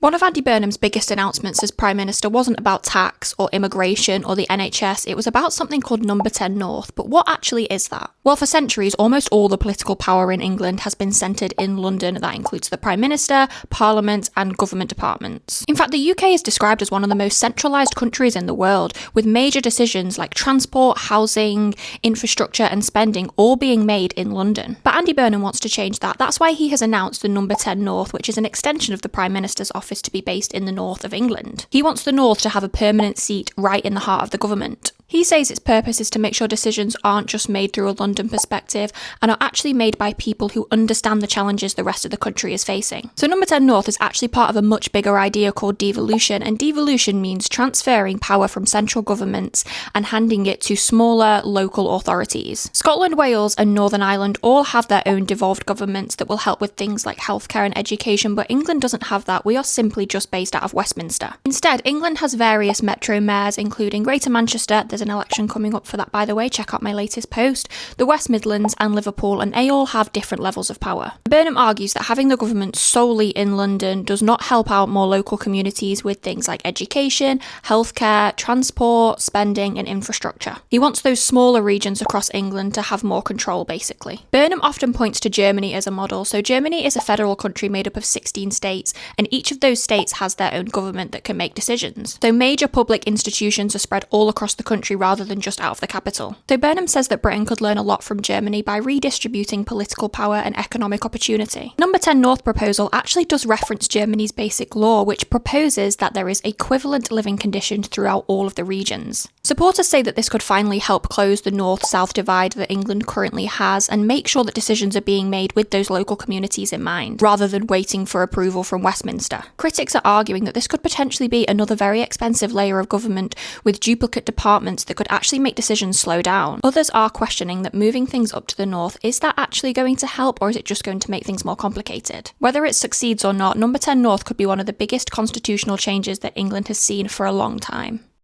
One of Andy Burnham's biggest announcements as Prime Minister wasn't about tax or immigration or the NHS, it was about something called No 10 North. But what actually is that? Well, for centuries, almost all the political power in England has been centred in London. That includes the Prime Minister, Parliament and government departments. In fact, the UK is described as one of the most centralised countries in the world, with major decisions like transport, housing, infrastructure and spending all being made in London. But Andy Burnham wants to change that. That's why he has announced the No 10 North, which is an extension of the Prime Minister's office to be based in the north of England. He wants the north to have a permanent seat right in the heart of the government. He says its purpose is to make sure decisions aren't just made through a London perspective and are actually made by people who understand the challenges the rest of the country is facing. So No 10 North is actually part of a much bigger idea called devolution, and devolution means transferring power from central governments and handing it to smaller local authorities. Scotland, Wales and Northern Ireland all have their own devolved governments that will help with things like healthcare and education, but England doesn't have that. We are simply just based out of Westminster. Instead, England has various metro mayors, including Greater Manchester. There's an election coming up for that, by the way, check out my latest post, the West Midlands and Liverpool, and they all have different levels of power. Burnham argues that having the government solely in London does not help out more local communities with things like education, healthcare, transport, spending and infrastructure. He wants those smaller regions across England to have more control, basically. Burnham often points to Germany as a model. So Germany is a federal country made up of 16 states, and each of those states has their own government that can make decisions. So major public institutions are spread all across the country rather than just out of the capital. So Burnham says that Britain could learn a lot from Germany by redistributing political power and economic opportunity. No 10 North proposal actually does reference Germany's basic law, which proposes that there is equivalent living conditions throughout all of the regions. Supporters say that this could finally help close the north-south divide that England currently has and make sure that decisions are being made with those local communities in mind, rather than waiting for approval from Westminster. Critics are arguing that this could potentially be another very expensive layer of government with duplicate departments that could actually make decisions slow down. Others are questioning that moving things up to the north, is that actually going to help, or is it just going to make things more complicated? Whether it succeeds or not, No 10 North could be one of the biggest constitutional changes that England has seen for a long time.